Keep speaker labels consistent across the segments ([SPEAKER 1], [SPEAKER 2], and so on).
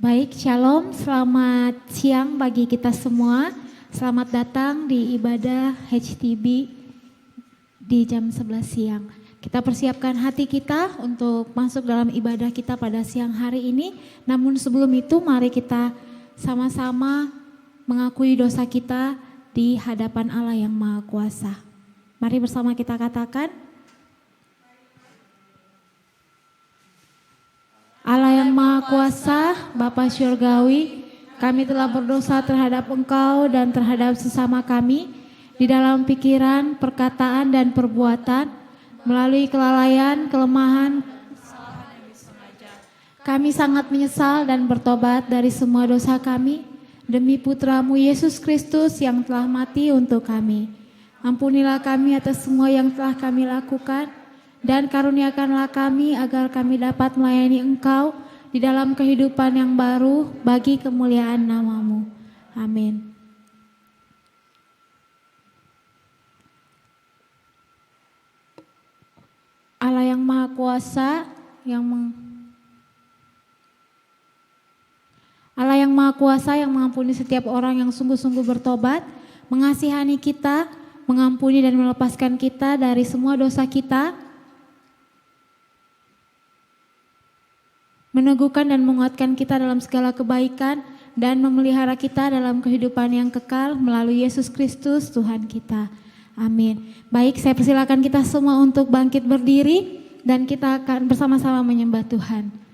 [SPEAKER 1] Baik, shalom, selamat siang bagi kita semua. Selamat datang di ibadah HTB di jam 11 siang. Kita persiapkan hati kita untuk masuk dalam ibadah kita pada siang hari ini. Namun sebelum itu mari kita sama-sama mengakui dosa kita di hadapan Allah yang Maha Kuasa. Mari bersama kita katakan, Allah yang Maha Kuasa, Bapa Syurgawi, kami telah berdosa terhadap Engkau dan terhadap sesama kami di dalam pikiran, perkataan, dan perbuatan melalui kelalaian, kelemahan. Kami sangat menyesal dan bertobat dari semua dosa kami demi Putra-Mu Yesus Kristus yang telah mati untuk kami. Ampunilah kami atas semua yang telah kami lakukan, dan karuniakanlah kami agar kami dapat melayani Engkau di dalam kehidupan yang baru bagi kemuliaan nama-Mu. Amin. Allah yang Maha Kuasa, Allah yang Maha Kuasa yang mengampuni setiap orang yang sungguh-sungguh bertobat, mengasihani kita, mengampuni dan melepaskan kita dari semua dosa kita, meneguhkan dan menguatkan kita dalam segala kebaikan, dan memelihara kita dalam kehidupan yang kekal melalui Yesus Kristus Tuhan kita. Amin. Baik, saya persilakan kita semua untuk bangkit berdiri dan kita akan bersama-sama menyembah Tuhan.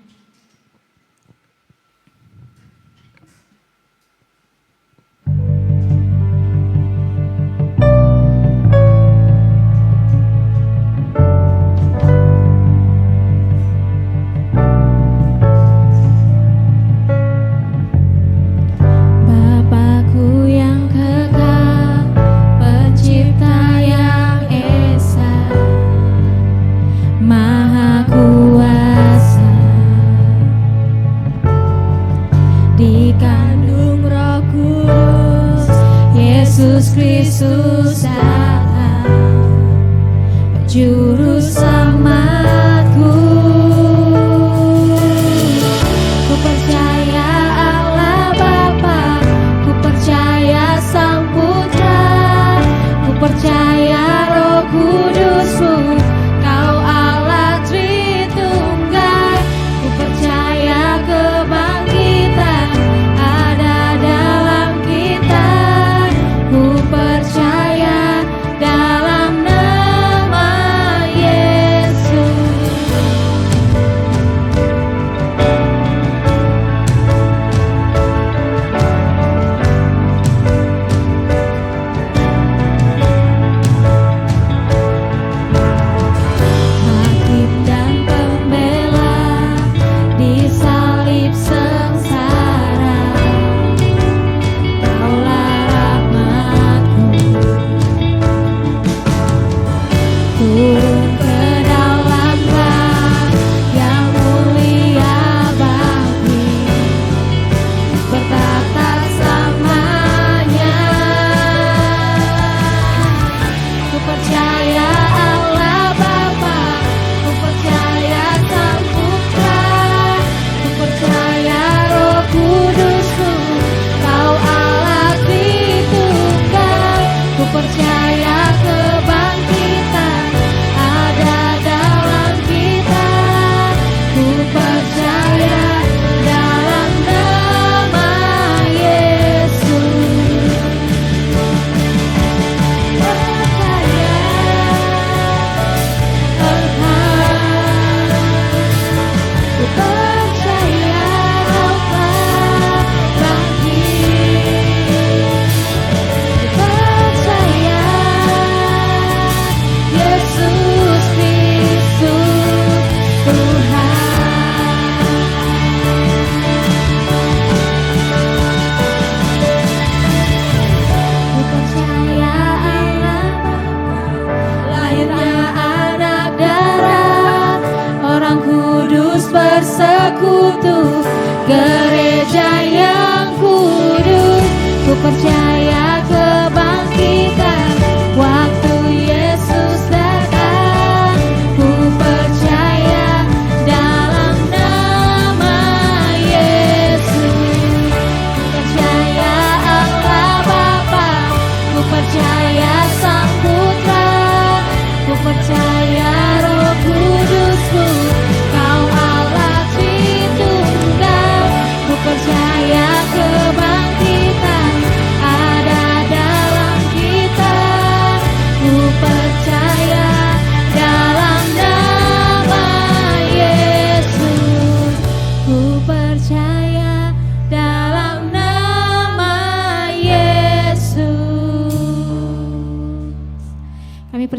[SPEAKER 2] Yesus datang, Juru Selamatku. Ku percaya Allah Bapa, ku percaya Sang Putra, ku percaya Roh Kudus-Mu, Kau Allah Tritunggal. Ku percaya kebangkitan ada dalam kita. Ku percaya dalam nama Yesus. Hakim dan pembela di salib sengsara, Kaulah rahmat-Mu. Turun ke dalam bait yang mulia Bapa, berkata selamanya. Ku percaya Allah Bapa, ku percaya Sang Putra, ku percaya Roh Kudus-Mu, Kau Allah Tritunggal. Ku percaya kebangkitan ada dalam kita. Ku percaya dalam nama Yesus. Percaya ku percaya Allah bangkit. Ku percaya Yesus Kristus Tuhan. Ku percaya Allah lahirnya anak darah, orang kudus bersekutu, gereja yang kudus. Ku percaya kebangkitan waktu Yesus datang. Ku percaya dalam nama Yesus.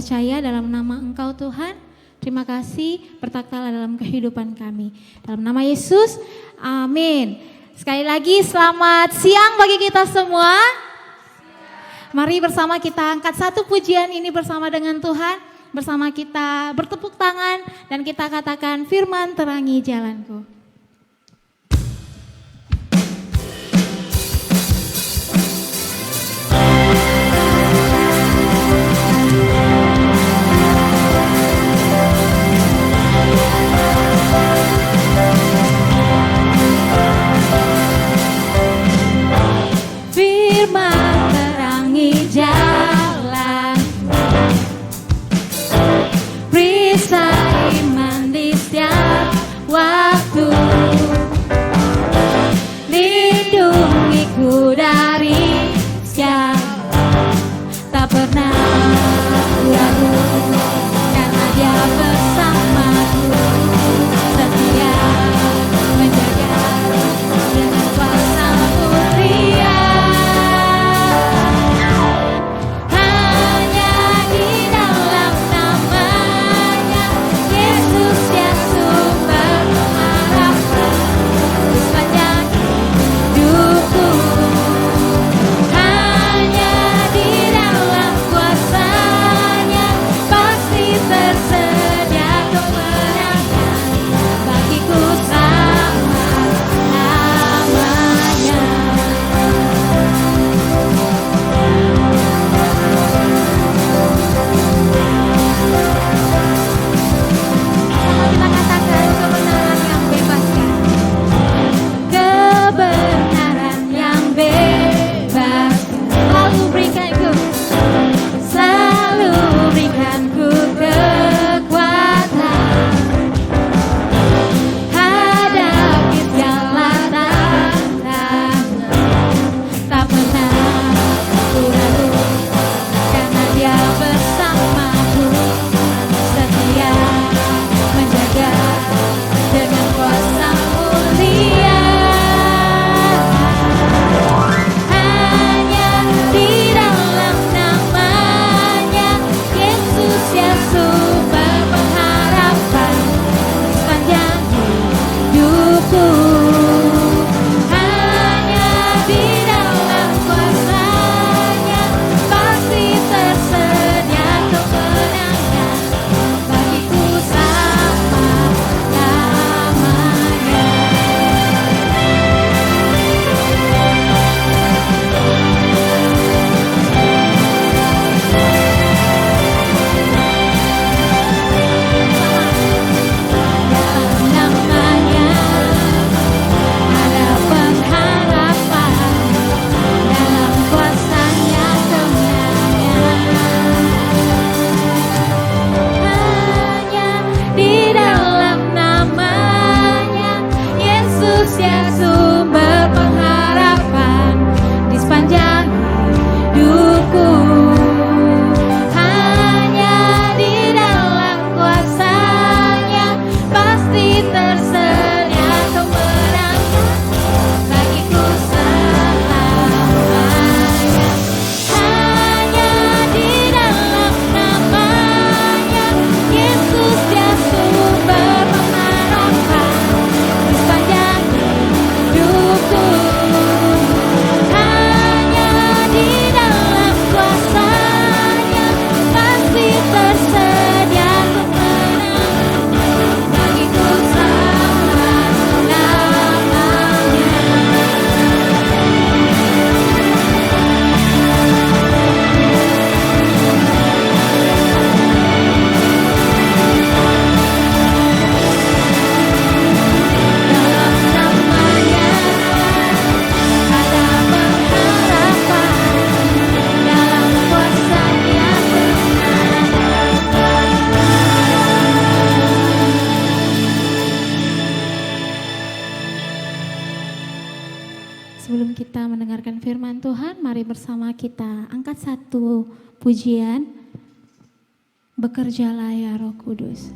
[SPEAKER 1] percaya dalam nama Engkau Tuhan. Terima kasih bertaktalah dalam kehidupan kami. Dalam nama Yesus, amin. Sekali lagi selamat siang bagi kita semua. Mari bersama kita angkat satu pujian ini bersama dengan Tuhan. Bersama kita bertepuk tangan dan kita katakan firman terangi jalanku.
[SPEAKER 2] Firman terangi jalan, perisai iman di setiap waktu, lindungiku dari siapa, tak pernah ragu, karena Dia bersamaku, setia menjaga dengan kuasa mulia. Hanya di dalam namanya Yesus yang sumber pengharapan di sepanjang hidupku. Hanya di dalam kuasa-Nya pasti tersedia kemenangan bagiku selama-lamanya. Kita katakan kebenaran yang bebaskan, kebenaran yang bebaskan, selalu berikanku, selalu berikanku kekuatan, hadapi segala tantangan, tak pernah ku ragu, karena Dia bersamaku, setia menjaga dengan kuasa mulia. Hanya di dalam namanya Yesus yang sumber pengharapan di sepanjang hidupku. Hanya di dalam kuasa-Nya pasti tersedia kemenangan bagiku selama-lamanya. Dalam namanya ada pengharapan, dalam kuasa-Nya kemenangan. Hanya di dalam namanya Yesus yang sumber pengharapan di sepanjang hidupku. Hanya di dalam kuasa-Nya pasti tersedia kemenangan bagiku selamanya. Hanya di dalam namanya Yesus yang sumber pengharapan di sepanjang hidupku. Hanya di dalam kuasa-Nya pasti tersedia kemenangan bagiku selama-lamanya. Dalam namanya ada pengharapan, dalam kuasa-Nya
[SPEAKER 1] Sebelum kita mendengarkan firman Tuhan, mari bersama kita angkat satu pujian. Bekerjalah ya Roh Kudus.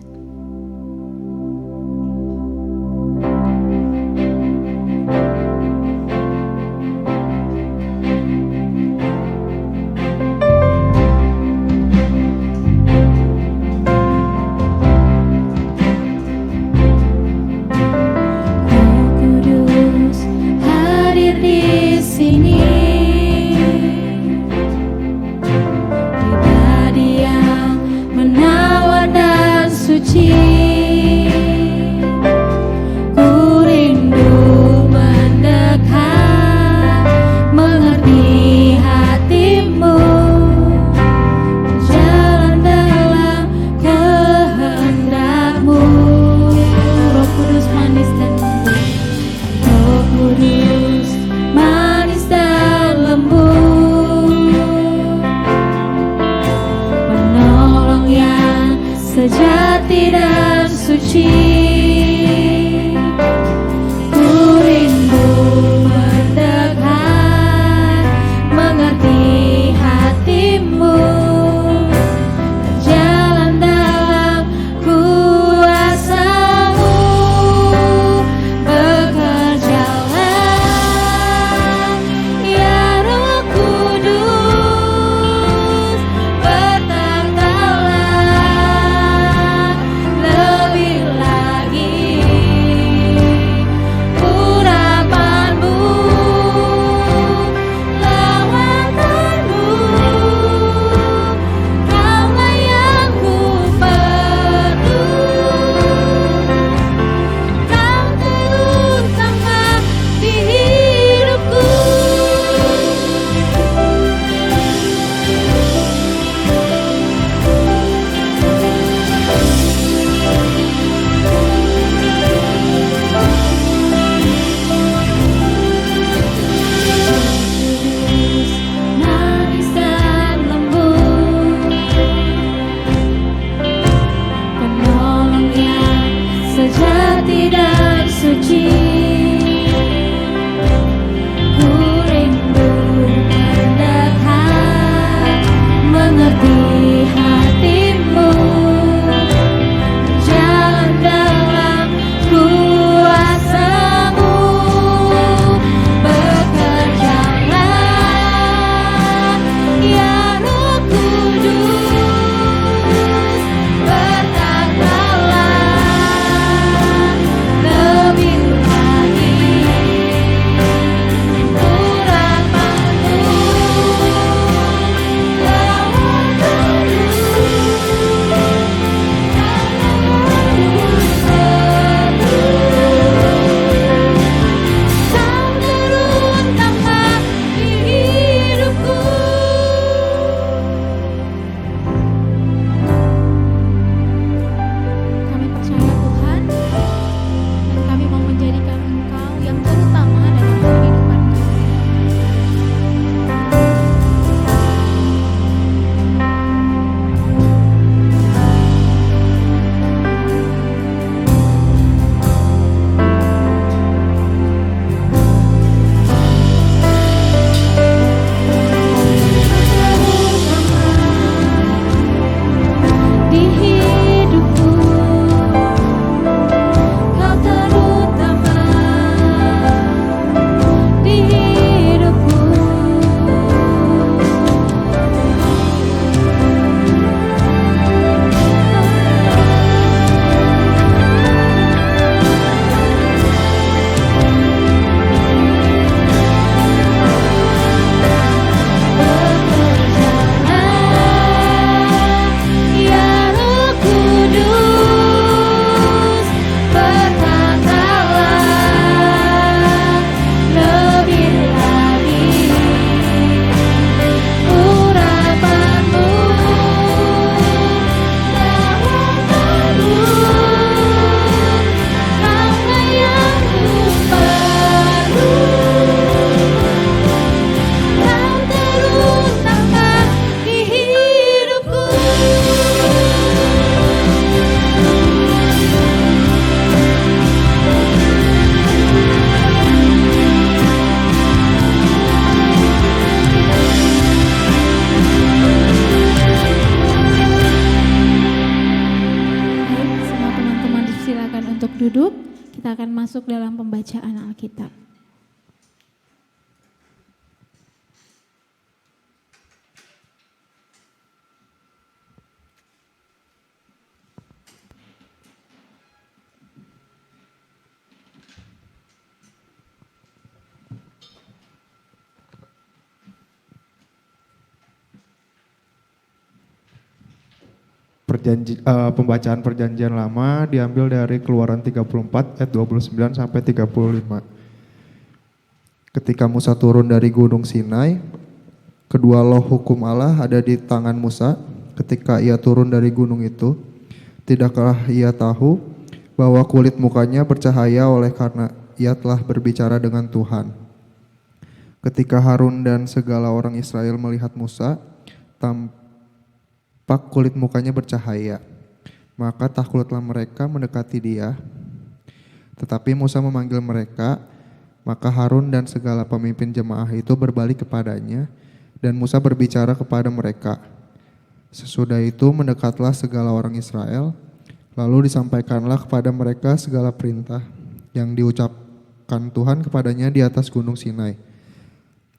[SPEAKER 2] dan suci. Ku rindu mendekat, mengerti hatimu, jalan dalam kuasa-Mu. Bekerjalah ya Roh Kudus, berkatalah lebih lagi urapanmu dalam Kau turun tanpa di hidupku.
[SPEAKER 1] Kami percaya Tuhan, dan kami mau menjadikan Engkau yang terutama dalam kehidupan kami.
[SPEAKER 2] Di hidupku, Kau terutama di hidupku. Ya Roh Kudus, berkatalah lebih lagi urapanmu dalam karena yang ku perlu. Kau terutama di hidupku.
[SPEAKER 1] Baik, semua teman-teman silakan untuk duduk. Kita akan masuk dalam pembacaan Alkitab.
[SPEAKER 3] Pembacaan perjanjian lama diambil dari Keluaran 34 ayat 29 sampai 35. Ketika Musa turun dari Gunung Sinai, kedua loh hukum Allah ada di tangan Musa. Ketika ia turun dari gunung itu, tidakkah ia tahu bahwa kulit mukanya bercahaya oleh karena ia telah berbicara dengan Tuhan. Ketika Harun dan segala orang Israel melihat Musa, tampak kulit mukanya bercahaya, maka takutlah mereka mendekati dia. Tetapi Musa memanggil mereka, maka Harun dan segala pemimpin jemaah itu berbalik kepadanya, dan Musa berbicara kepada mereka. Sesudah itu mendekatlah segala orang Israel, lalu disampaikanlah kepada mereka segala perintah yang diucapkan Tuhan kepadanya di atas gunung Sinai.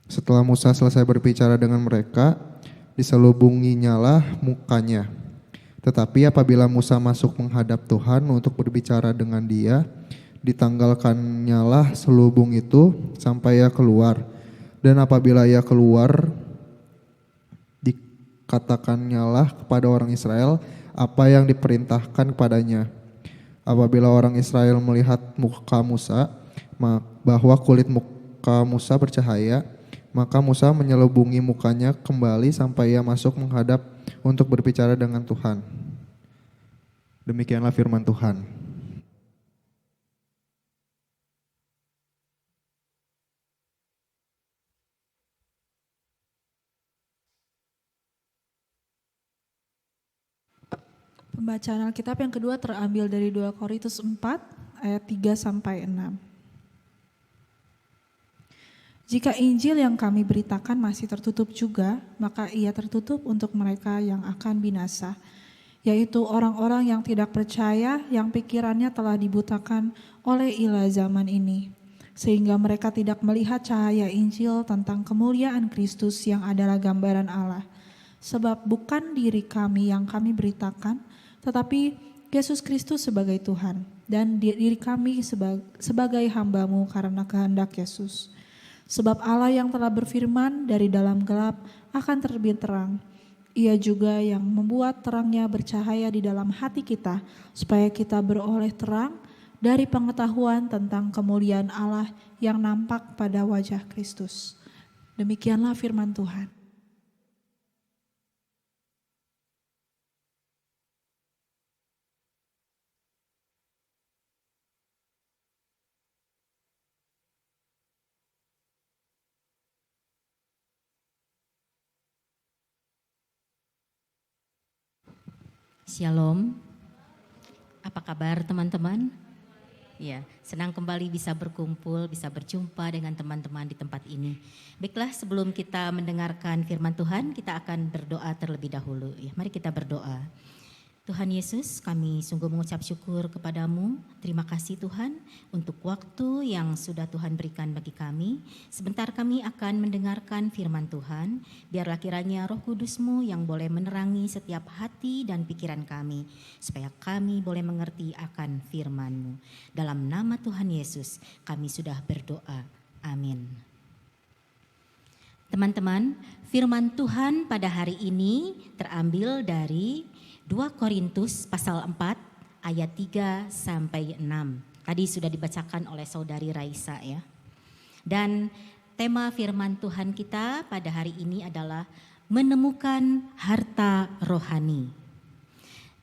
[SPEAKER 3] Setelah Musa selesai berbicara dengan mereka, diselubunginyalah mukanya. Tetapi apabila Musa masuk menghadap Tuhan untuk berbicara dengan dia, ditanggalkannyalah selubung itu sampai ia keluar. Dan apabila ia keluar, dikatakannya kepada orang Israel apa yang diperintahkan kepadanya. Apabila orang Israel melihat muka Musa, bahwa kulit muka Musa bercahaya, maka Musa menyelubungi mukanya kembali sampai ia masuk menghadap untuk berbicara dengan Tuhan. Demikianlah firman Tuhan.
[SPEAKER 4] Pembacaan Alkitab yang kedua terambil dari 2 Korintus 4 ayat 3 sampai 6. Jika Injil yang kami beritakan masih tertutup juga, maka ia tertutup untuk mereka yang akan binasa, yaitu orang-orang yang tidak percaya, yang pikirannya telah dibutakan oleh ilah zaman ini, sehingga mereka tidak melihat cahaya Injil tentang kemuliaan Kristus yang adalah gambaran Allah. Sebab bukan diri kami yang kami beritakan, tetapi Yesus Kristus sebagai Tuhan, dan diri kami sebagai hamba-Mu karena kehendak Yesus. Sebab Allah yang telah berfirman dari dalam gelap akan terbit terang. Ia juga yang membuat terangnya bercahaya di dalam hati kita, supaya kita beroleh terang dari pengetahuan tentang kemuliaan Allah yang nampak pada wajah Kristus. Demikianlah firman Tuhan.
[SPEAKER 5] Shalom, apa kabar teman-teman? Ya, senang kembali bisa berkumpul, bisa berjumpa dengan teman-teman di tempat ini. Baiklah, sebelum kita mendengarkan firman Tuhan, kita akan berdoa terlebih dahulu. Ya, mari kita berdoa. Tuhan Yesus, kami sungguh mengucap syukur kepadamu. Terima kasih Tuhan untuk waktu yang sudah Tuhan berikan bagi kami. Sebentar kami akan mendengarkan firman Tuhan. Biarlah kiranya Roh Kudus-Mu yang boleh menerangi setiap hati dan pikiran kami, supaya kami boleh mengerti akan firman-Mu. Dalam nama Tuhan Yesus kami sudah berdoa. Amin. Teman-teman, firman Tuhan pada hari ini terambil dari 2 Korintus pasal 4 ayat 3 sampai 6. Tadi sudah dibacakan oleh saudari Raisa ya. Dan tema firman Tuhan kita pada hari ini adalah menemukan harta rohani.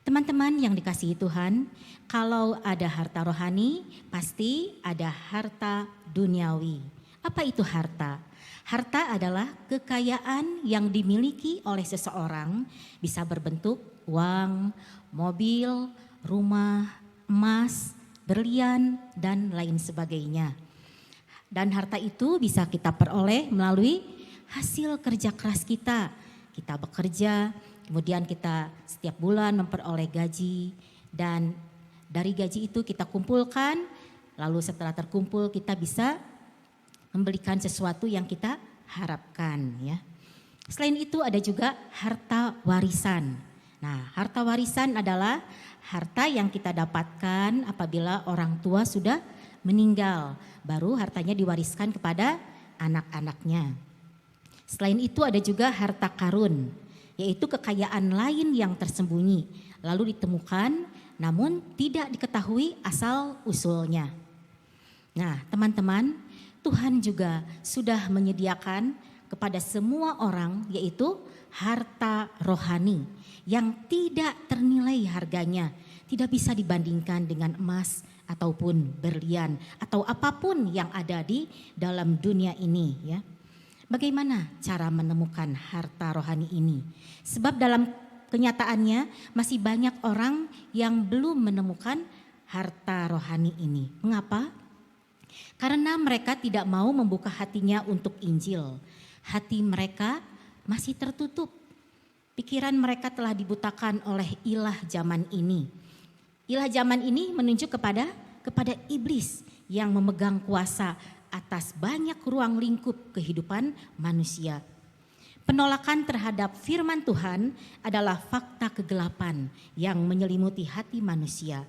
[SPEAKER 5] Teman-teman yang dikasihi Tuhan, kalau ada harta rohani pasti ada harta duniawi. Apa itu harta? Harta adalah kekayaan yang dimiliki oleh seseorang, bisa berbentuk uang, mobil, rumah, emas, berlian, dan lain sebagainya. Dan harta itu bisa kita peroleh melalui hasil kerja keras kita. Kita bekerja, kemudian kita setiap bulan memperoleh gaji, dan dari gaji itu kita kumpulkan, lalu setelah terkumpul kita bisa membelikan sesuatu yang kita harapkan ya. Selain itu ada juga harta warisan. Nah, harta warisan adalah harta yang kita dapatkan apabila orang tua sudah meninggal, baru hartanya diwariskan kepada anak-anaknya. Selain itu ada juga harta karun, yaitu kekayaan lain yang tersembunyi, lalu ditemukan namun tidak diketahui asal usulnya. Nah, teman-teman, Tuhan juga sudah menyediakan kepada semua orang yaitu harta rohani yang tidak ternilai harganya, tidak bisa dibandingkan dengan emas ataupun berlian atau apapun yang ada di dalam dunia ini ya. Bagaimana cara menemukan harta rohani ini? Sebab dalam kenyataannya masih banyak orang yang belum menemukan harta rohani ini. Mengapa? Karena mereka tidak mau membuka hatinya untuk Injil. Hati mereka masih tertutup. Pikiran mereka telah dibutakan oleh ilah zaman ini. Ilah zaman ini menunjuk kepada iblis yang memegang kuasa atas banyak ruang lingkup kehidupan manusia. Penolakan terhadap firman Tuhan adalah fakta kegelapan yang menyelimuti hati manusia.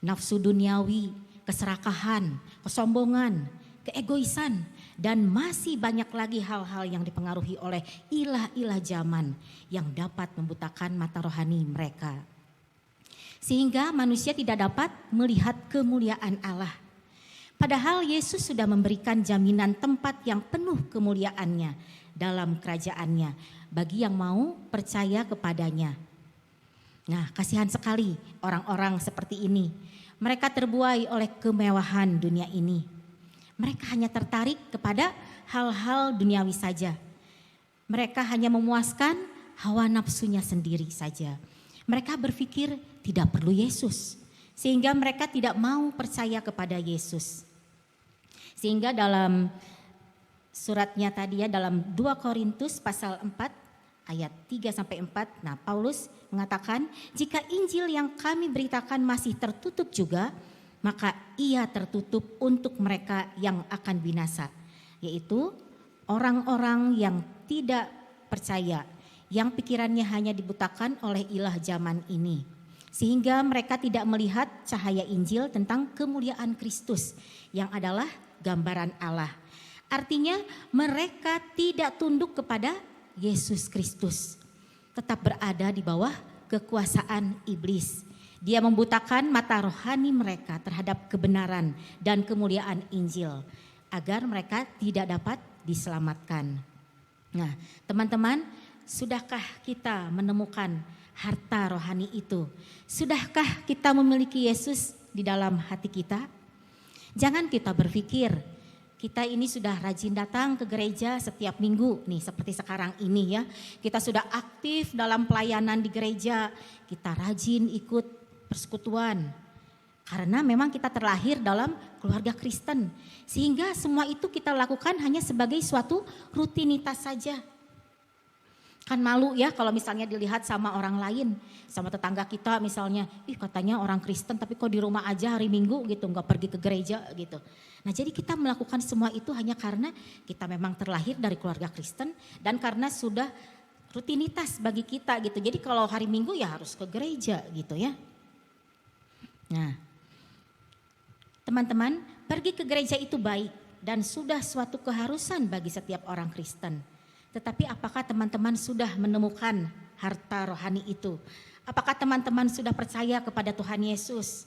[SPEAKER 5] Nafsu duniawi, keserakahan, kesombongan, keegoisan, dan masih banyak lagi hal-hal yang dipengaruhi oleh ilah-ilah zaman yang dapat membutakan mata rohani mereka. Sehingga manusia tidak dapat melihat kemuliaan Allah. Padahal Yesus sudah memberikan jaminan tempat yang penuh kemuliaannya dalam kerajaannya bagi yang mau percaya kepadanya. Nah, kasihan sekali orang-orang seperti ini. Mereka terbuai oleh kemewahan dunia ini. Mereka hanya tertarik kepada hal-hal duniawi saja. Mereka hanya memuaskan hawa nafsunya sendiri saja. Mereka berpikir tidak perlu Yesus. sehingga mereka tidak mau percaya kepada Yesus. Sehingga dalam suratnya tadi ya, dalam 2 Korintus pasal 4 ayat 3 sampai 4, nah Paulus mengatakan, jika Injil yang kami beritakan masih tertutup juga, maka ia tertutup untuk mereka yang akan binasa, yaitu orang-orang yang tidak percaya, yang pikirannya hanya dibutakan oleh ilah zaman ini, sehingga mereka tidak melihat cahaya Injil tentang kemuliaan Kristus yang adalah gambaran Allah. Artinya mereka tidak tunduk kepada Yesus Kristus, tetap berada di bawah kekuasaan iblis. Dia membutakan mata rohani mereka terhadap kebenaran dan kemuliaan Injil, agar mereka tidak dapat diselamatkan. Nah, teman-teman, sudahkah kita menemukan harta rohani itu? Sudahkah kita memiliki Yesus di dalam hati kita? Jangan kita berpikir kita ini sudah rajin datang ke gereja setiap minggu nih, seperti sekarang ini ya. Kita sudah aktif dalam pelayanan di gereja, kita rajin ikut persekutuan. Karena memang kita terlahir dalam keluarga Kristen, sehingga semua itu kita lakukan hanya sebagai suatu rutinitas saja. Kan malu ya kalau misalnya dilihat sama orang lain, sama tetangga kita misalnya, ih katanya orang Kristen tapi kok di rumah aja hari Minggu gitu, nggak pergi ke gereja gitu. Nah jadi kita melakukan semua itu hanya karena kita memang terlahir dari keluarga Kristen dan karena sudah rutinitas bagi kita gitu. Jadi kalau hari Minggu ya harus ke gereja gitu ya. Nah, teman-teman, pergi ke gereja itu baik dan sudah suatu keharusan bagi setiap orang Kristen. Tetapi apakah teman-teman sudah menemukan harta rohani itu? Apakah teman-teman sudah percaya kepada Tuhan Yesus?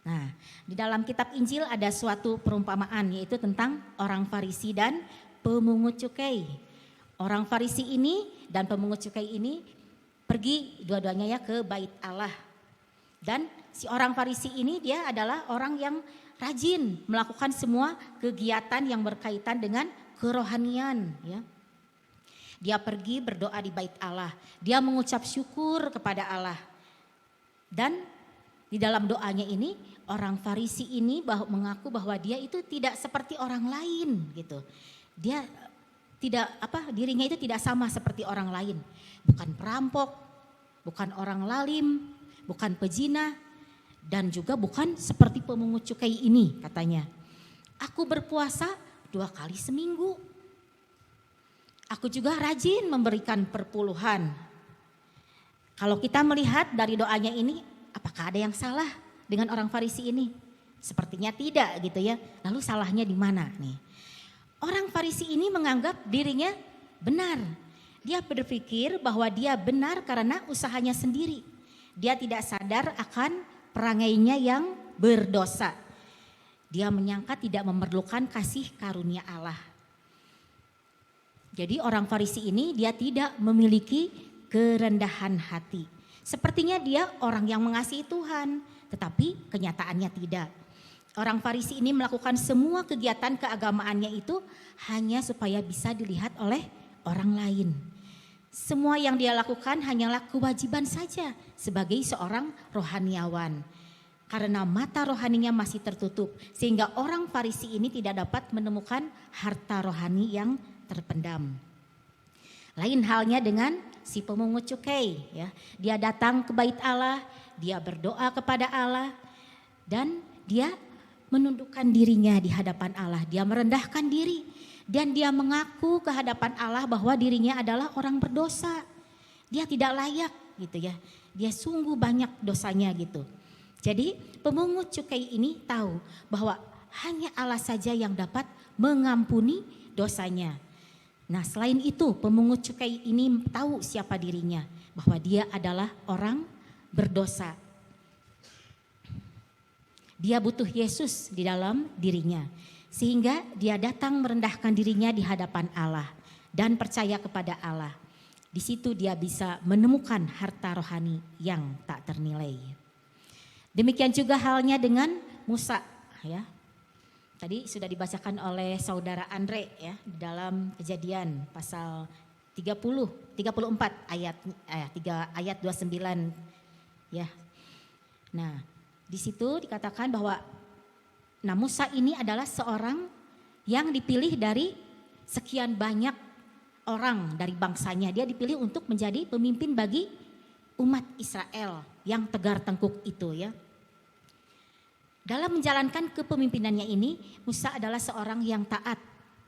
[SPEAKER 5] Nah, di dalam kitab Injil ada suatu perumpamaan, yaitu tentang orang Farisi dan pemungut cukai. Orang Farisi ini dan pemungut cukai ini pergi dua-duanya ya ke bait Allah. Dan si orang Farisi ini dia adalah orang yang rajin melakukan semua kegiatan yang berkaitan dengan kerohanian ya. Dia pergi berdoa di bait Allah. Dia mengucap syukur kepada Allah. Dan di dalam doanya ini orang Farisi ini mengaku bahwa dia itu tidak seperti orang lain gitu. Dia tidak dirinya itu tidak sama seperti orang lain. Bukan perampok, bukan orang lalim, bukan pezina, dan juga bukan seperti pemungut cukai ini katanya. Aku berpuasa 2 kali seminggu. Aku juga rajin memberikan perpuluhan. Kalau kita melihat dari doanya ini, apakah ada yang salah dengan orang Farisi ini? Sepertinya tidak gitu ya. Lalu salahnya di mana nih? Orang Farisi ini menganggap dirinya benar. Dia berpikir bahwa dia benar karena usahanya sendiri. Dia tidak sadar akan perangainya yang berdosa. Dia menyangka tidak memerlukan kasih karunia Allah. Jadi orang Farisi ini dia tidak memiliki kerendahan hati. Sepertinya dia orang yang mengasihi Tuhan, tetapi kenyataannya tidak. Orang Farisi ini melakukan semua kegiatan keagamaannya itu hanya supaya bisa dilihat oleh orang lain. Semua yang dia lakukan hanyalah kewajiban saja sebagai seorang rohaniawan. Karena mata rohaninya masih tertutup, sehingga orang Farisi ini tidak dapat menemukan harta rohani yang terpendam. Lain halnya dengan si pemungut cukai ya. Dia datang ke bait Allah, dia berdoa kepada Allah dan dia menundukkan dirinya di hadapan Allah. Dia merendahkan diri dan dia mengaku ke hadapan Allah bahwa dirinya adalah orang berdosa. Dia tidak layak gitu ya. Dia sungguh banyak dosanya gitu. Jadi pemungut cukai ini tahu bahwa hanya Allah saja yang dapat mengampuni dosanya. Nah selain itu pemungut cukai ini tahu siapa dirinya, bahwa dia adalah orang berdosa. Dia butuh Yesus di dalam dirinya, sehingga dia datang merendahkan dirinya di hadapan Allah dan percaya kepada Allah. Di situ dia bisa menemukan harta rohani yang tak ternilai. Demikian juga halnya dengan Musa ya. Tadi sudah dibacakan oleh saudara Andre ya di dalam Kejadian pasal 34 ayat 29 ya. Nah, Di situ dikatakan bahwa Musa ini adalah seorang yang dipilih dari sekian banyak orang dari bangsanya. Dia dipilih untuk menjadi pemimpin bagi umat Israel yang tegar tengkuk itu ya. Dalam menjalankan kepemimpinannya ini, Musa adalah seorang yang taat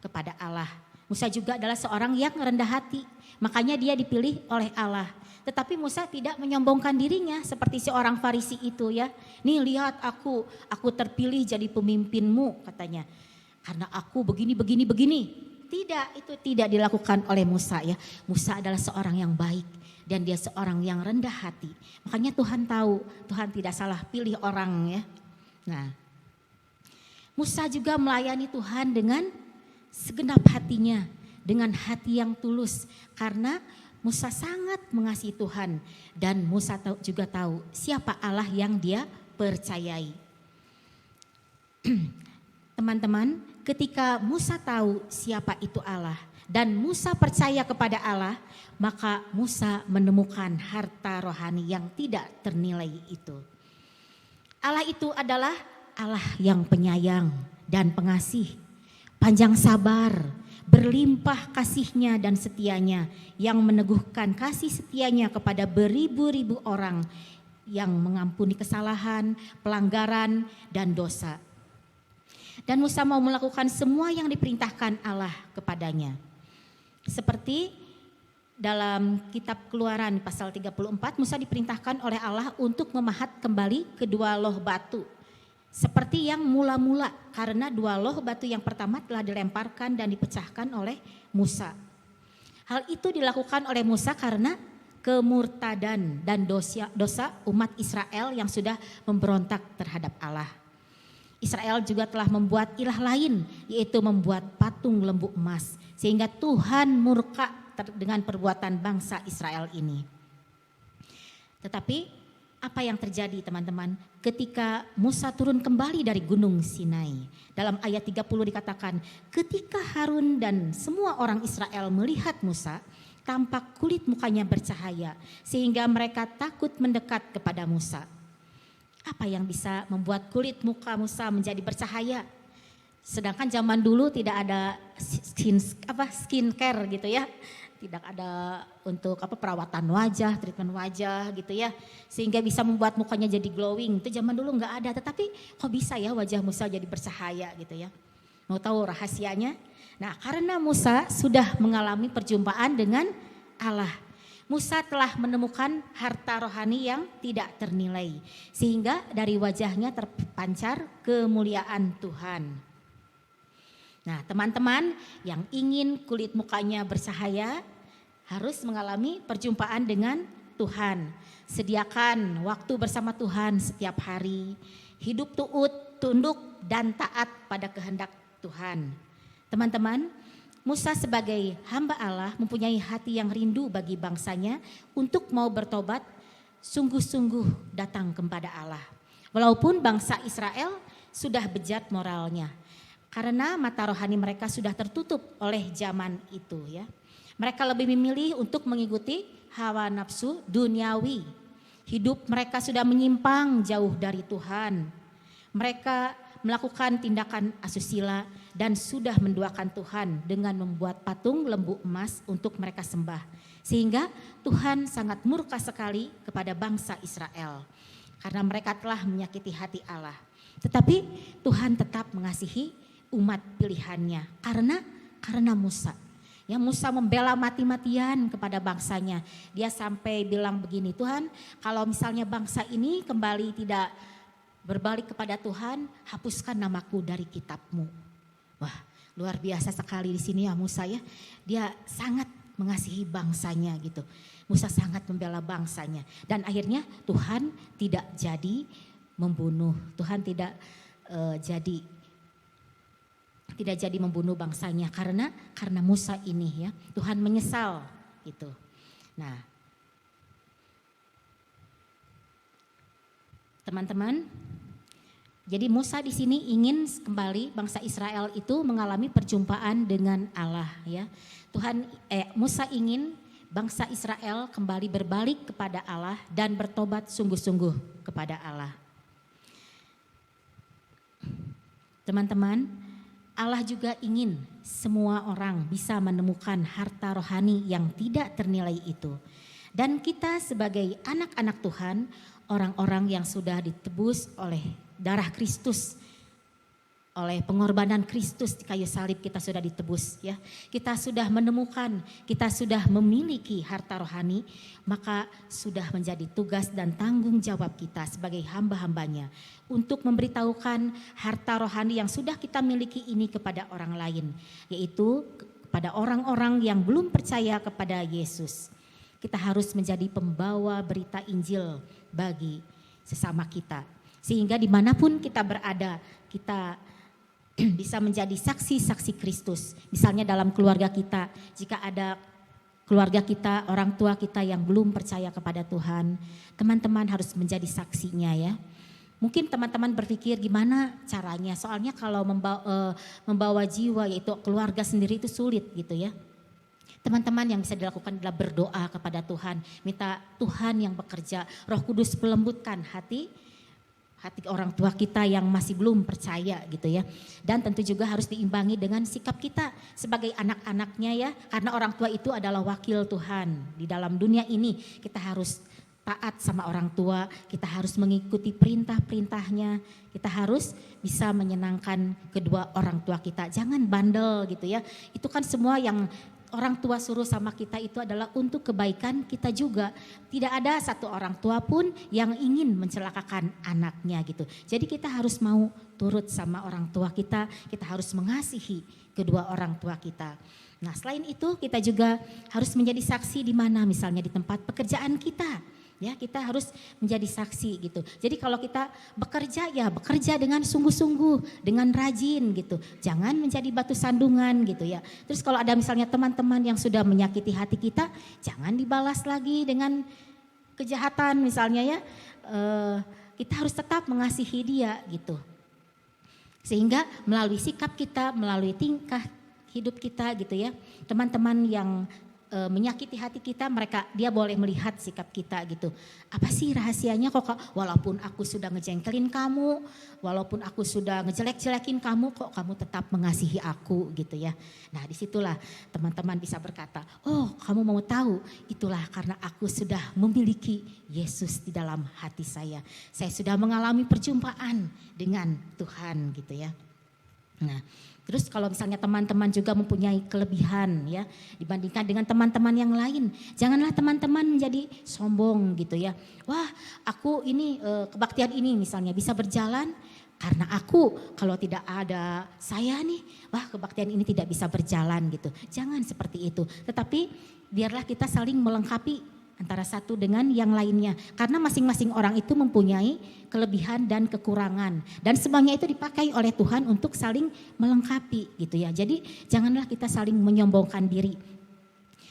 [SPEAKER 5] kepada Allah. Musa juga adalah seorang yang rendah hati. Makanya dia dipilih oleh Allah. Tetapi Musa tidak menyombongkan dirinya seperti seorang Farisi itu ya. Nih lihat aku terpilih jadi pemimpinmu katanya. Karena aku begini. Tidak, itu tidak dilakukan oleh Musa ya. Musa adalah seorang yang baik dan dia seorang yang rendah hati. Makanya Tuhan tahu, Tuhan tidak salah pilih orang ya. Nah, Musa juga melayani Tuhan dengan segenap hatinya, dengan hati yang tulus karena Musa sangat mengasihi Tuhan dan Musa juga tahu siapa Allah yang dia percayai. Teman-teman, ketika Musa tahu siapa itu Allah dan Musa percaya kepada Allah, maka Musa menemukan harta rohani yang tidak ternilai itu. Allah itu adalah Allah yang penyayang dan pengasih, panjang sabar, berlimpah kasihnya dan setianya, yang meneguhkan kasih setianya kepada beribu-ribu orang yang mengampuni kesalahan, pelanggaran, dan dosa. Dan Musa mau melakukan semua yang diperintahkan Allah kepadanya. Seperti dalam kitab Keluaran pasal 34, Musa diperintahkan oleh Allah untuk memahat kembali kedua loh batu. Seperti yang mula-mula, karena dua loh batu yang pertama telah dilemparkan dan dipecahkan oleh Musa. Hal itu dilakukan oleh Musa karena kemurtadan dan dosa umat Israel yang sudah memberontak terhadap Allah. Israel juga telah membuat ilah lain, yaitu membuat patung lembu emas, sehingga Tuhan murka dengan perbuatan bangsa Israel ini. Tetapi apa yang terjadi teman-teman ketika Musa turun kembali dari gunung Sinai? Dalam ayat 30 dikatakan, ketika Harun dan semua orang Israel melihat Musa, tampak kulit mukanya bercahaya sehingga mereka takut mendekat kepada Musa. Apa yang bisa membuat kulit muka Musa menjadi bercahaya? Sedangkan zaman dulu tidak ada skincare gitu ya. Tidak ada untuk perawatan wajah, treatment wajah gitu ya. Sehingga bisa membuat mukanya jadi glowing. Itu zaman dulu nggak ada, tetapi kok bisa ya wajah Musa jadi bercahaya gitu ya. Mau tahu rahasianya? Nah, karena Musa sudah mengalami perjumpaan dengan Allah. Musa telah menemukan harta rohani yang tidak ternilai. Sehingga dari wajahnya terpancar kemuliaan Tuhan. Nah, teman-teman yang ingin kulit mukanya bercahaya harus mengalami perjumpaan dengan Tuhan. Sediakan waktu bersama Tuhan setiap hari. Hidup tunduk dan taat pada kehendak Tuhan. Teman-teman, Musa sebagai hamba Allah mempunyai hati yang rindu bagi bangsanya untuk mau bertobat, sungguh-sungguh datang kepada Allah. Walaupun bangsa Israel sudah bejat moralnya, karena mata rohani mereka sudah tertutup oleh zaman itu ya. Mereka lebih memilih untuk mengikuti hawa nafsu duniawi. Hidup mereka sudah menyimpang jauh dari Tuhan. Mereka melakukan tindakan asusila dan sudah menduakan Tuhan dengan membuat patung lembu emas untuk mereka sembah. Sehingga Tuhan sangat murka sekali kepada bangsa Israel karena mereka telah menyakiti hati Allah. Tetapi Tuhan tetap mengasihi umat pilihannya karena Musa. Ya, Musa membela mati-matian kepada bangsanya. Dia sampai bilang begini, Tuhan, kalau misalnya bangsa ini kembali tidak berbalik kepada Tuhan, hapuskan namaku dari kitab-Mu. Wah, luar biasa sekali di sini ya Musa ya. Dia sangat mengasihi bangsanya gitu. Musa sangat membela bangsanya. Dan akhirnya Tuhan tidak jadi membunuh. Tuhan tidak jadi membunuh bangsanya karena Musa ini ya. Tuhan menyesal gitu. Nah, teman-teman, jadi Musa di sini ingin kembali bangsa Israel itu mengalami perjumpaan dengan Allah ya. Musa ingin bangsa Israel kembali berbalik kepada Allah dan bertobat sungguh-sungguh kepada Allah. Teman-teman, Allah juga ingin semua orang bisa menemukan harta rohani yang tidak ternilai itu. Dan kita sebagai anak-anak Tuhan, orang-orang yang sudah ditebus oleh darah Kristus, oleh pengorbanan Kristus di kayu salib, kita sudah ditebus ya. Kita sudah menemukan, kita sudah memiliki harta rohani, maka sudah menjadi tugas dan tanggung jawab kita sebagai hamba-hambanya untuk memberitahukan harta rohani yang sudah kita miliki ini kepada orang lain, yaitu kepada orang-orang yang belum percaya kepada Yesus. Kita harus menjadi pembawa berita Injil bagi sesama kita, sehingga dimanapun kita berada, kita bisa menjadi saksi-saksi Kristus. Misalnya dalam keluarga kita, jika ada keluarga kita, orang tua kita yang belum percaya kepada Tuhan, teman-teman harus menjadi saksinya ya. Mungkin teman-teman berpikir gimana caranya, soalnya kalau membawa jiwa, yaitu keluarga sendiri itu sulit gitu ya. Teman-teman, yang bisa dilakukan adalah berdoa kepada Tuhan, minta Tuhan yang bekerja, Roh Kudus melembutkan hati orang tua kita yang masih belum percaya gitu ya. Dan tentu juga harus diimbangi dengan sikap kita sebagai anak-anaknya ya. Karena orang tua itu adalah wakil Tuhan. Di dalam dunia ini kita harus taat sama orang tua. Kita harus mengikuti perintah-perintahnya. Kita harus bisa menyenangkan kedua orang tua kita. Jangan bandel gitu ya. Itu kan semua yang orang tua suruh sama kita itu adalah untuk kebaikan kita juga. Tidak ada satu orang tua pun yang ingin mencelakakan anaknya gitu. Jadi kita harus mau turut sama orang tua kita harus mengasihi kedua orang tua kita. Nah, selain itu kita juga harus menjadi saksi di mana, misalnya di tempat pekerjaan kita. Ya, kita harus menjadi saksi gitu. Jadi kalau kita bekerja ya bekerja dengan sungguh-sungguh, dengan rajin gitu. Jangan menjadi batu sandungan gitu ya. Terus kalau ada misalnya teman-teman yang sudah menyakiti hati kita, jangan dibalas lagi dengan kejahatan misalnya ya. Kita harus tetap mengasihi dia gitu. Sehingga melalui sikap kita, melalui tingkah hidup kita gitu ya. Teman-teman yang menyakiti hati kita, dia boleh melihat sikap kita gitu. Apa sih rahasianya kok walaupun aku sudah ngejengkelin kamu, walaupun aku sudah ngejelek-jelekin kamu, kok kamu tetap mengasihi aku gitu ya. Nah, disitulah teman-teman bisa berkata, oh kamu mau tahu, itulah karena aku sudah memiliki Yesus di dalam hati saya. Saya sudah mengalami perjumpaan dengan Tuhan gitu ya. Nah, terus kalau misalnya teman-teman juga mempunyai kelebihan ya dibandingkan dengan teman-teman yang lain, janganlah teman-teman menjadi sombong gitu ya. Wah, aku ini kebaktian ini misalnya bisa berjalan karena aku, kalau tidak ada saya nih, wah kebaktian ini tidak bisa berjalan gitu. Jangan seperti itu. Tetapi biarlah kita saling melengkapi antara satu dengan yang lainnya. Karena masing-masing orang itu mempunyai kelebihan dan kekurangan. Dan semuanya itu dipakai oleh Tuhan untuk saling melengkapi gitu ya. Jadi janganlah kita saling menyombongkan diri.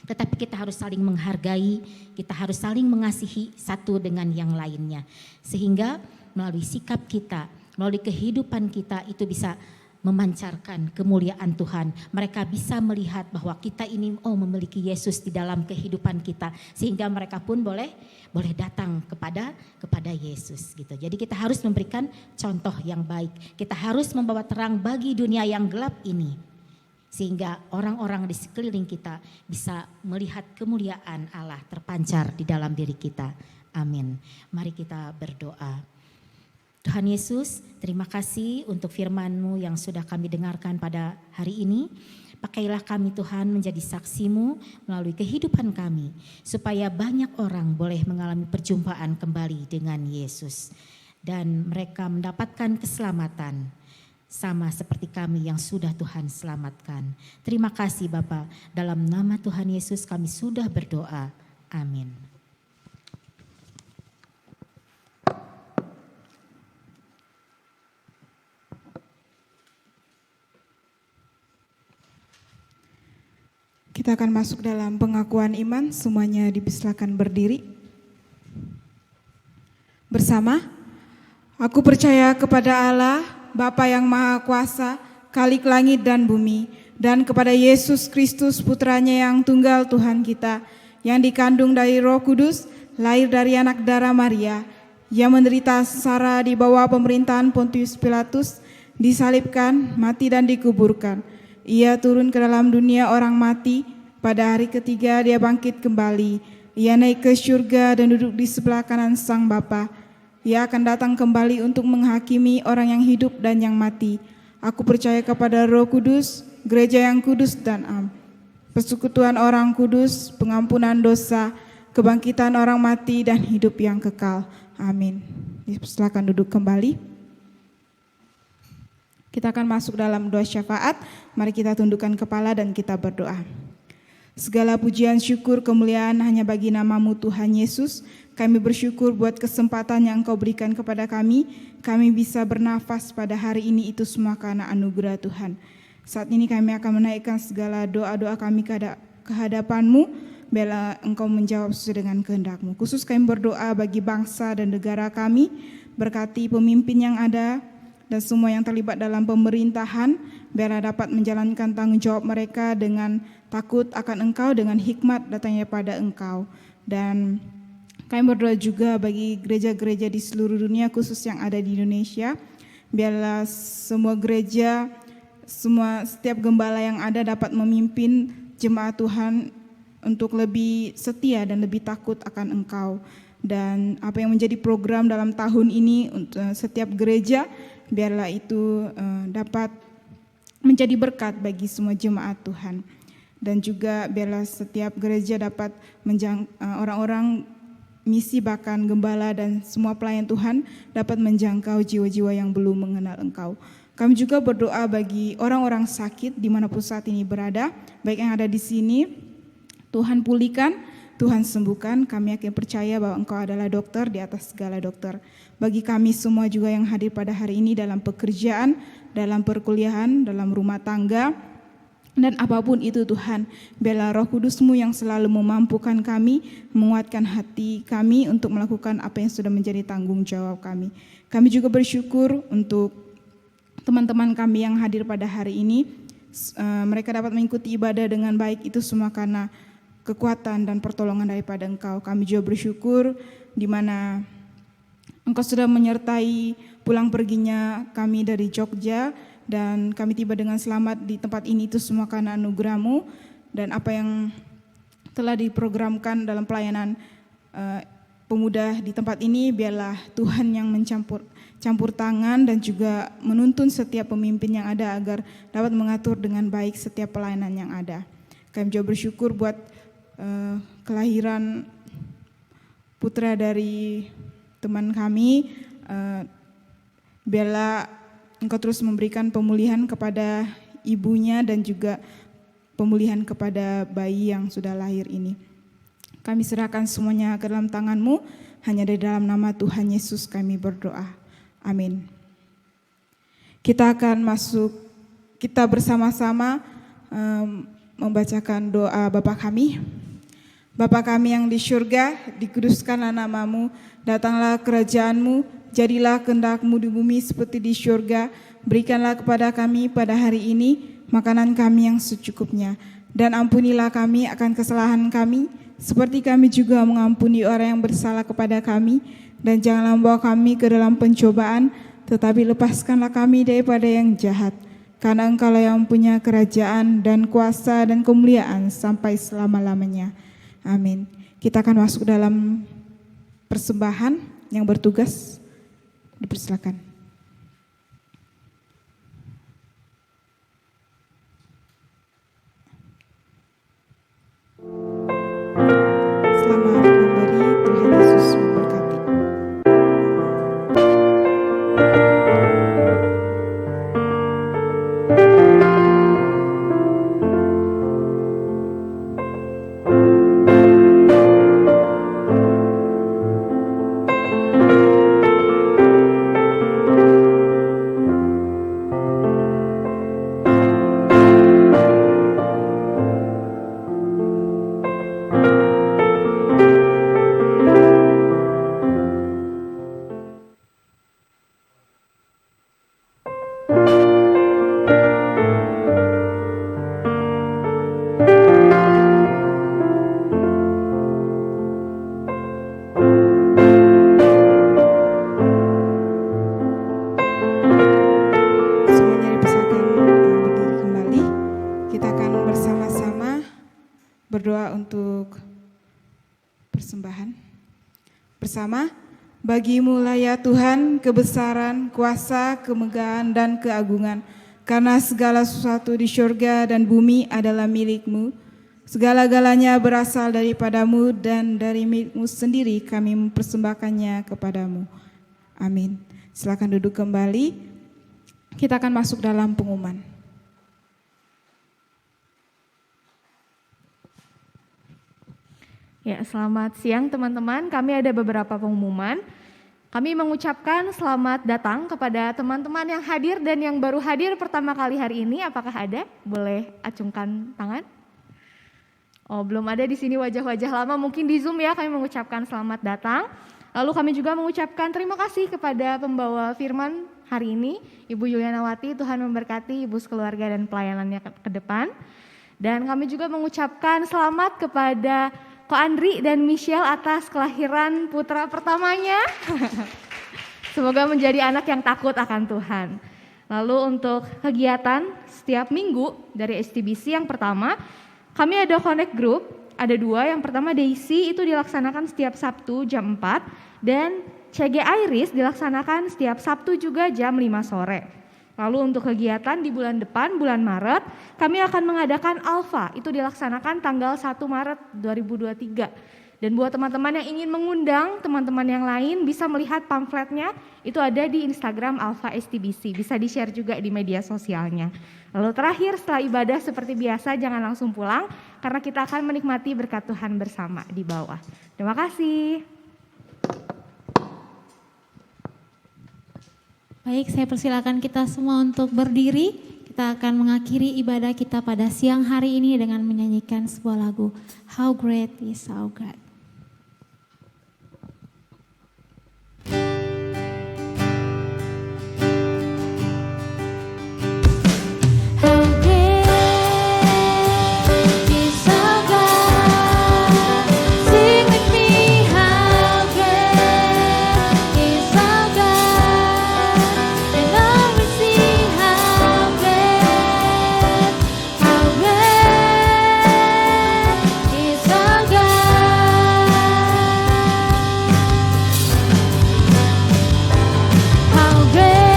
[SPEAKER 5] Tetapi kita harus saling menghargai, kita harus saling mengasihi satu dengan yang lainnya. Sehingga melalui sikap kita, melalui kehidupan kita itu bisa memancarkan kemuliaan Tuhan. Mereka bisa melihat bahwa kita ini memiliki Yesus di dalam kehidupan kita, sehingga mereka pun boleh datang kepada Yesus gitu. Jadi kita harus memberikan contoh yang baik. Kita harus membawa terang bagi dunia yang gelap ini, sehingga orang-orang di sekeliling kita bisa melihat kemuliaan Allah terpancar di dalam diri kita. Amin. Mari kita berdoa. Tuhan Yesus, terima kasih untuk firman-Mu yang sudah kami dengarkan pada hari ini. Pakailah kami Tuhan menjadi saksi-Mu melalui kehidupan kami, supaya banyak orang boleh mengalami perjumpaan kembali dengan Yesus. Dan mereka mendapatkan keselamatan sama seperti kami yang sudah Tuhan selamatkan. Terima kasih Bapa, dalam nama Tuhan Yesus kami sudah berdoa. Amin.
[SPEAKER 6] Kita akan masuk dalam pengakuan iman, semuanya dipersilakan berdiri. Bersama, aku percaya kepada Allah, Bapa yang Maha Kuasa, Khalik langit dan bumi, dan kepada Yesus Kristus Putranya yang tunggal Tuhan kita, yang dikandung dari Roh Kudus, lahir dari anak darah Maria, yang menderita sengsara di bawah pemerintahan Pontius Pilatus, disalibkan, mati dan dikuburkan. Ia turun ke dalam dunia orang mati, pada hari ketiga dia bangkit kembali. Ia naik ke surga dan duduk di sebelah kanan Sang Bapa. Ia akan datang kembali untuk menghakimi orang yang hidup dan yang mati. Aku percaya kepada Roh Kudus, gereja yang kudus dan am, persekutuan orang kudus, pengampunan dosa, kebangkitan orang mati dan hidup yang kekal. Amin. Silakan duduk kembali. Kita akan masuk dalam doa syafaat. Mari kita tundukkan kepala dan kita berdoa. Segala pujian, syukur, kemuliaan hanya bagi nama-Mu Tuhan Yesus. Kami bersyukur buat kesempatan yang Engkau berikan kepada kami. Kami bisa bernafas pada hari ini, itu semua karena anugerah Tuhan. Saat ini kami akan menaikkan segala doa-doa kami ke hadapan-Mu. Biarlah Engkau menjawab sesuai dengan kehendak-Mu. Khusus kami berdoa bagi bangsa dan negara kami. Berkati pemimpin yang ada dan semua yang terlibat dalam pemerintahan. Biarlah dapat menjalankan tanggung jawab mereka dengan takut akan Engkau, dengan hikmat datangnya pada Engkau. Dan kami berdoa juga bagi gereja-gereja di seluruh dunia, khusus yang ada di Indonesia. Biarlah semua gereja, setiap gembala yang ada dapat memimpin jemaat Tuhan untuk lebih setia dan lebih takut akan Engkau. Dan apa yang menjadi program dalam tahun ini untuk setiap gereja, biarlah itu dapat menjadi berkat bagi semua jemaat Tuhan. Dan juga biarlah setiap gereja dapat orang-orang misi, bahkan gembala dan semua pelayan Tuhan dapat menjangkau jiwa-jiwa yang belum mengenal Engkau. Kami juga berdoa bagi orang-orang sakit dimanapun saat ini berada, baik yang ada di sini, Tuhan pulihkan, Tuhan sembuhkan. Kami yakin percaya bahwa Engkau adalah dokter di atas segala dokter. Bagi kami semua juga yang hadir pada hari ini dalam pekerjaan, dalam perkuliahan, dalam rumah tangga, dan apapun itu Tuhan, biarlah Roh Kudus-Mu yang selalu memampukan kami, menguatkan hati kami untuk melakukan apa yang sudah menjadi tanggung jawab kami. Kami juga bersyukur untuk teman-teman kami yang hadir pada hari ini. Mereka dapat mengikuti ibadah dengan baik, itu semua karena kekuatan dan pertolongan daripada Engkau. Kami juga bersyukur di mana Engkau sudah menyertai pulang perginya kami dari Jogja, dan kami tiba dengan selamat di tempat ini, itu semua karena anugerah-Mu. Dan apa yang telah diprogramkan dalam pelayanan pemuda di tempat ini, biarlah Tuhan yang campur tangan dan juga menuntun setiap pemimpin yang ada agar dapat mengatur dengan baik setiap pelayanan yang ada. Kami juga bersyukur buat kelahiran putra dari teman kami. Biarlah Engkau terus memberikan pemulihan kepada ibunya dan juga pemulihan kepada bayi yang sudah lahir ini. Kami serahkan semuanya ke dalam tangan-Mu, hanya di dalam nama Tuhan Yesus kami berdoa. Amin. Kita akan kita bersama-sama membacakan doa Bapa kami. Bapa kami yang di surga, dikuduskanlah nama-Mu, datanglah kerajaan-Mu, jadilah kehendak-Mu di bumi seperti di surga. Berikanlah kepada kami pada hari ini makanan kami yang secukupnya. Dan ampunilah kami akan kesalahan kami, seperti kami juga mengampuni orang yang bersalah kepada kami. Dan janganlah membawa kami ke dalam pencobaan, tetapi lepaskanlah kami daripada yang jahat. Karena Engkau-lah yang punya kerajaan dan kuasa dan kemuliaan sampai selama-lamanya. Amin. Kita akan masuk dalam persembahan yang bertugas. Dipersilakan. Selamat memberi, Tuhan Yesus memberkati. berdoa untuk persembahan. Bersama, bagimu lah ya Tuhan kebesaran, kuasa, kemegahan, dan keagungan. Karena segala sesuatu di syurga dan bumi adalah milik-Mu. Segala-galanya berasal daripadamu dan dari milik-Mu sendiri kami mempersembahkannya kepadamu. Amin. Silakan duduk kembali. Kita akan masuk dalam pengumuman.
[SPEAKER 2] Ya, selamat siang teman-teman. Kami ada beberapa pengumuman. Kami mengucapkan selamat datang kepada teman-teman yang hadir dan yang baru hadir pertama kali hari ini. Apakah ada? Boleh acungkan tangan. Oh, belum ada di sini wajah-wajah lama, mungkin di Zoom ya kami mengucapkan selamat datang. Lalu kami juga mengucapkan terima kasih kepada pembawa firman hari ini, Ibu Yulianawati. Tuhan memberkati Ibu sekeluarga dan pelayanannya ke depan. Dan kami juga mengucapkan selamat kepada Ko Andri dan Michelle atas kelahiran putra pertamanya. Semoga menjadi anak yang takut akan Tuhan. Lalu untuk kegiatan setiap minggu dari STBC yang pertama, kami ada connect group, ada 2. Yang pertama Daisy itu dilaksanakan setiap Sabtu jam 4 dan CG Iris dilaksanakan setiap Sabtu juga jam 5 sore. Lalu untuk kegiatan di bulan depan, bulan Maret, kami akan mengadakan Alpha, itu dilaksanakan tanggal 1 Maret 2023. Dan buat teman-teman yang ingin mengundang teman-teman yang lain bisa melihat pamfletnya, itu ada di Instagram Alpha STBC, bisa di-share juga di media sosialnya. Lalu terakhir setelah ibadah seperti biasa jangan langsung pulang, karena kita akan menikmati berkat Tuhan bersama di bawah. Terima kasih.
[SPEAKER 1] Baik, saya persilakan kita semua untuk berdiri. Kita akan mengakhiri ibadah kita pada siang hari ini dengan menyanyikan sebuah lagu, How Great is Our God.
[SPEAKER 2] How great is our God? Sing with me, how great is our God? And all will see how great is our God. How great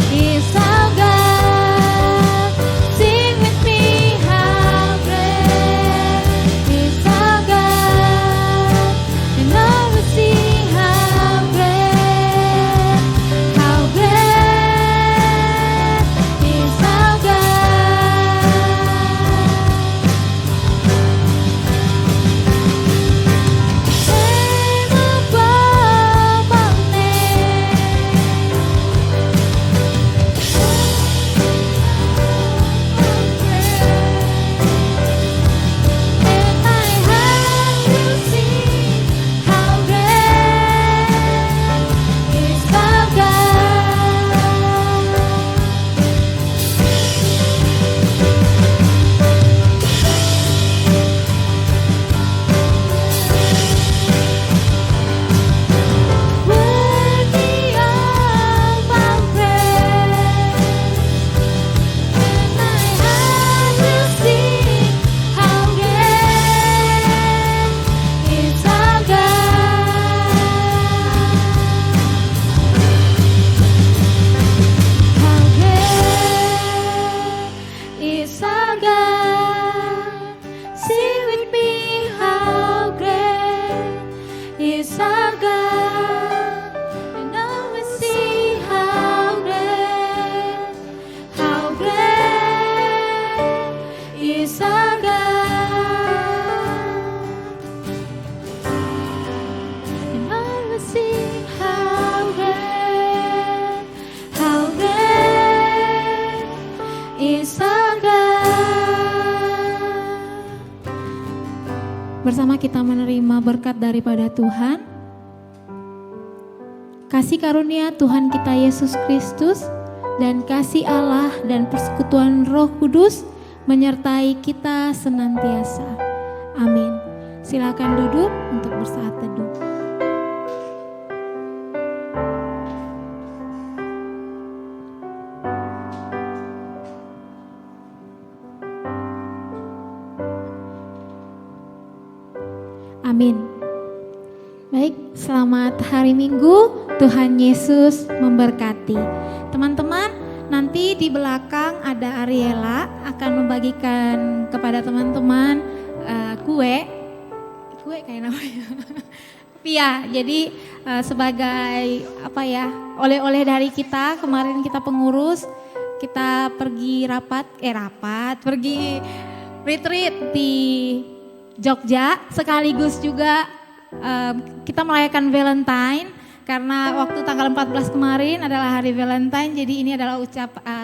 [SPEAKER 2] is our God? Sing with me, how great is our God? And all will see how great is our Worthy of our praise, and my heart will sing how great is our God. How great is our God? Sing with me, how great is our God? And all will see how great is our God. And all will see how great is our God.
[SPEAKER 1] Bersama kita menerima berkat daripada Tuhan. Kasih karunia Tuhan kita Yesus Kristus dan kasih Allah dan persekutuan Roh Kudus menyertai kita senantiasa. Amin. Silakan duduk untuk bersaat teduh. Amin. Baik, selamat hari Minggu. Tuhan Yesus memberkati. Teman-teman, nanti di belakang ada Ariela akan membagikan kepada teman-teman kue kayak namanya. Iya, jadi sebagai oleh-oleh dari kita, kemarin kita pengurus, kita pergi pergi retreat di Jogja, sekaligus juga kita merayakan Valentine, karena waktu tanggal 14 kemarin adalah hari Valentine, jadi ini adalah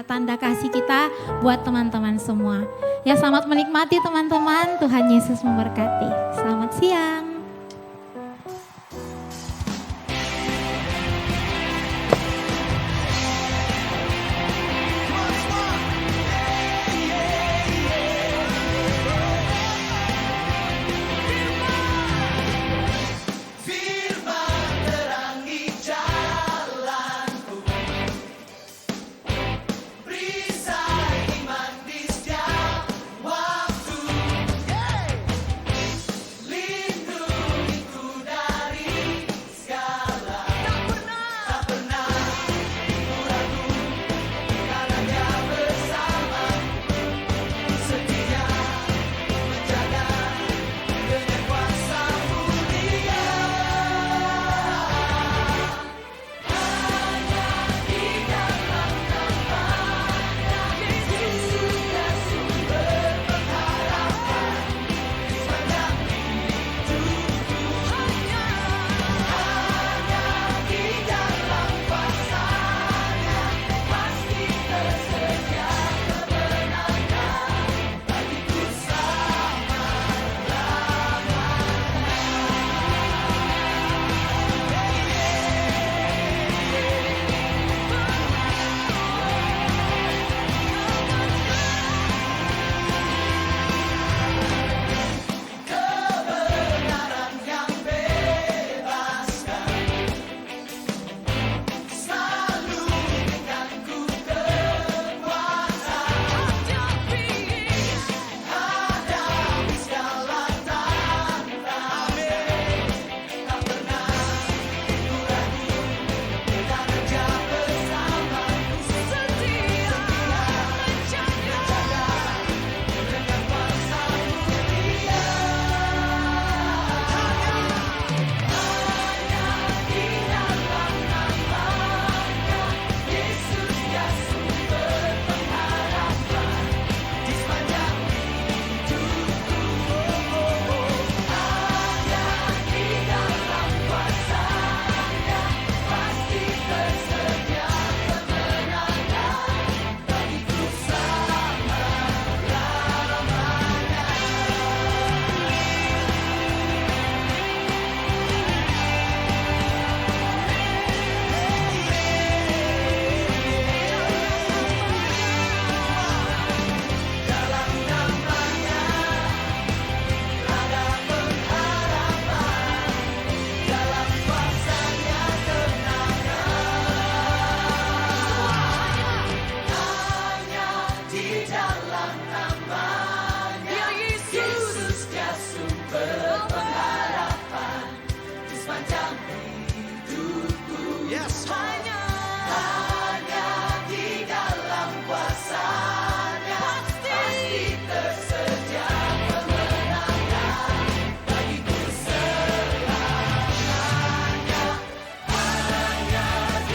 [SPEAKER 1] tanda kasih kita buat teman-teman semua. Ya, selamat menikmati teman-teman, Tuhan Yesus memberkati. Selamat siang.